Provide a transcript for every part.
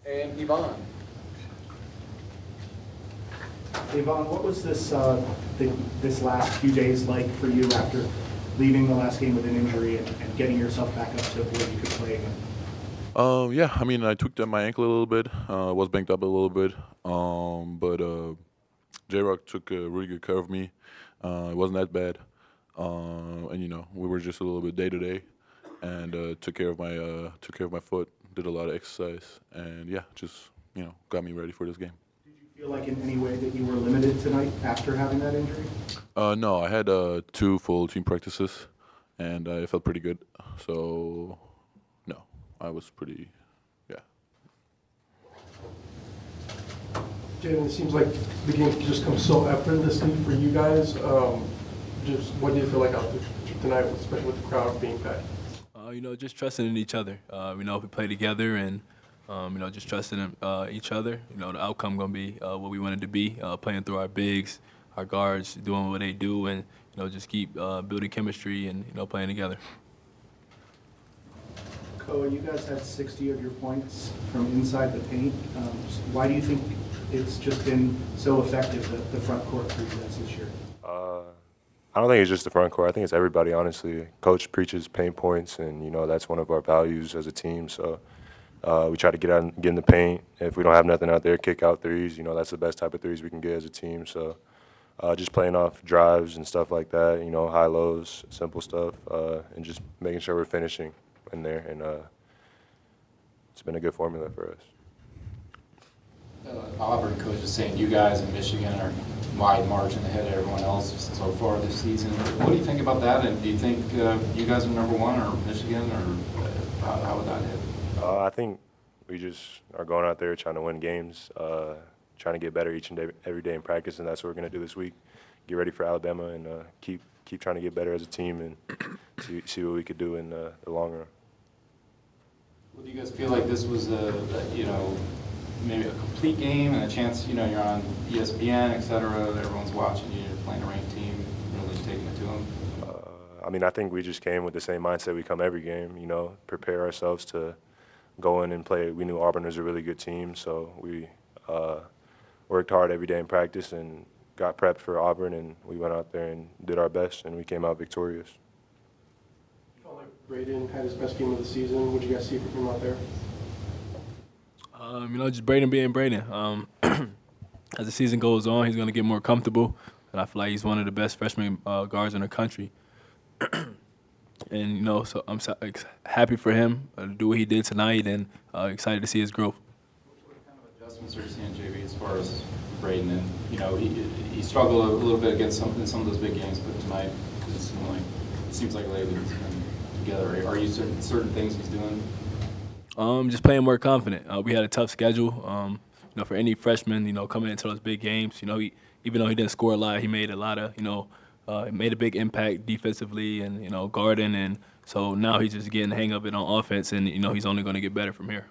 And Yvonne. Yvonne, what was this last few days like for you after leaving the last game with an injury and getting yourself back up to where you could play again? Yeah, I mean, I tweaked my ankle a little bit. Was banged up a little bit. But J-Rock took really good care of me. It wasn't that bad. And we were just a little bit day to day, and took care of my foot. Did a lot of exercise, and yeah, just got me ready for this game. Did you feel like in any way that you were limited tonight after having that injury? No, I had 2 full team practices, and I felt pretty good. So no, I was pretty, yeah. Jaden, it seems like the game just comes so effortlessly for you guys. Just what do you feel like out there tonight, especially with the crowd being packed? Just trusting in each other. We play together and, just trusting in each other. The outcome going to be what we wanted to be, playing through our bigs, our guards, doing what they do, and, just keep building chemistry and, playing together. Koa, you guys had 60 of your points from inside the paint. Why do you think it's just been so effective, the front court for you guys this year? I don't think it's just the front court. I think it's everybody, honestly. Coach preaches paint points, and, that's one of our values as a team. So we try to get out and get in the paint. If we don't have nothing out there, kick out threes. That's the best type of threes we can get as a team. So just playing off drives and stuff like that, high lows, simple stuff, and just making sure we're finishing in there. And it's been a good formula for us. Auburn coach is saying you guys in Michigan are wide margin ahead of everyone else so far this season. What do you think about that? And do you think you guys are number one or Michigan, or how would that hit? I think we just are going out there trying to win games, trying to get better each and every day in practice, and that's what we're going to do this week. Get ready for Alabama and keep trying to get better as a team and see what we could do in the long run. Well, do you guys feel like this was maybe a complete game and a chance, you're on ESPN, et cetera, everyone's watching you, you're playing a ranked team, really taking it to them? I think we just came with the same mindset we come every game, prepare ourselves to go in and play. We knew Auburn was a really good team, so we worked hard every day in practice and got prepped for Auburn, and we went out there and did our best, and we came out victorious. You felt like Braden had his best game of the season. What did you guys see from him out there? Just Braden being Braden. As the season goes on, he's going to get more comfortable, and I feel like he's one of the best freshman guards in the country. And, so I'm happy for him to do what he did tonight, and excited to see his growth. What kind of adjustments are you seeing, JV, as far as Braden? And, he struggled a little bit against some of those big games, but tonight it seems like lately he's been together. Are you certain things he's doing? Just playing more confident. We had a tough schedule. For any freshman, coming into those big games, even though he didn't score a lot, he made a lot of, made a big impact defensively and, guarding. And so now he's just getting the hang of it on offense, and, he's only going to get better from here.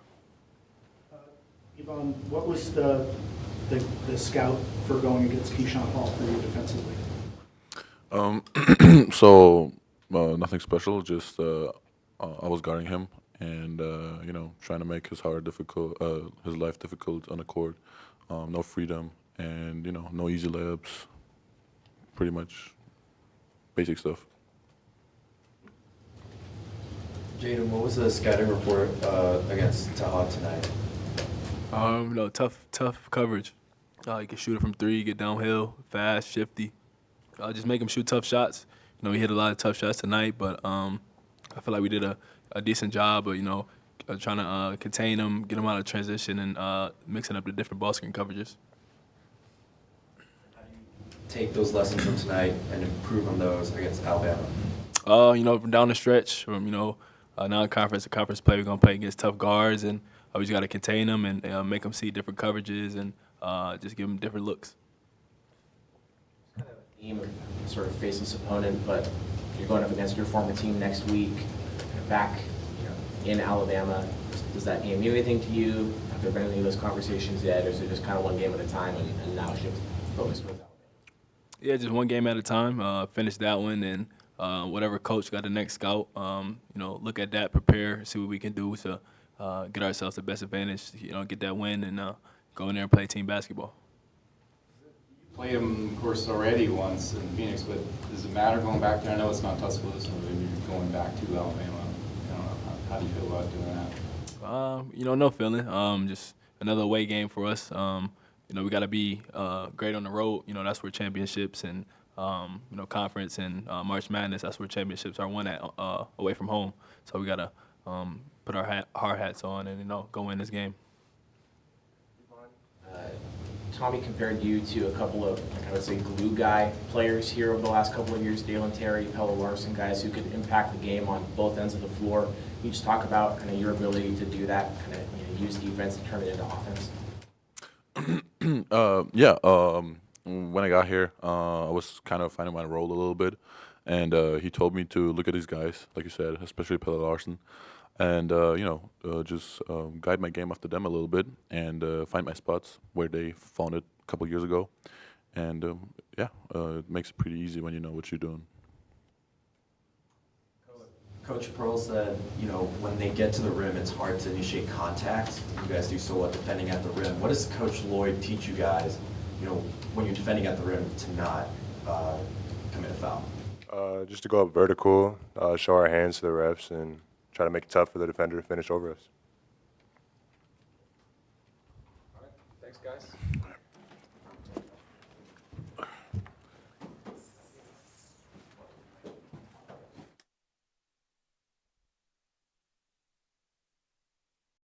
Yvonne, what was the scout for going against Keyshawn Hall for you defensively? So nothing special, just I was guarding him. And trying to make his life difficult on the court. No freedom, and no easy layups. Pretty much basic stuff. Jaden, what was the scouting report against Taha tonight? Tough coverage. You can shoot it from 3, get downhill, fast, shifty. Just make him shoot tough shots. He hit a lot of tough shots tonight, but I feel like we did a decent job of, trying to contain him, get him out of transition, and mixing up the different ball screen coverages. How do you take those lessons from tonight and improve on those against Alabama? From down the stretch, from, non-conference to conference play, we're going to play against tough guards, and we just got to contain them and make them see different coverages and just give them different looks. It's kind of a theme of sort of faceless opponent, but you're going up against your former team next week. Back in Alabama, does that game mean anything to you? Have there been any of those conversations yet, or is it just kind of one game at a time and now shift focus towards Alabama? Yeah, just one game at a time. Finish that one, and whatever coach got the next scout, look at that, prepare, see what we can do to get ourselves the best advantage, get that win and go in there and play team basketball. Played him, of course, already once in Phoenix, but does it matter going back there? I know it's not Tuscaloosa, but you're going back to Alabama. I don't know. How do you feel about doing that? No feeling. Just another away game for us. We got to be great on the road. That's where championships and conference and March Madness. That's where championships are won at away from home. So we got to put our hard hats on and go win this game. Tommy compared you to a couple of, I would say, glue guy players here over the last couple of years, Dalen Terry, Pella Larson, guys who could impact the game on both ends of the floor. Can you just talk about kind of your ability to do that, kind of use defense and turn it into offense? When I got here, I was kind of finding my role a little bit, and he told me to look at these guys, like you said, especially Pella Larson, and just guide my game after them a little bit and find my spots where they found it a couple years ago, and it makes it pretty easy when you know what you're doing. Coach Pearl said, when they get to the rim, it's hard to initiate contact. You guys do so well defending at the rim. What does Coach Lloyd teach you guys, when you're defending at the rim to not commit a foul? Just to go up vertical, show our hands to the refs, and try to make it tough for the defender to finish over us. All right. Thanks, guys.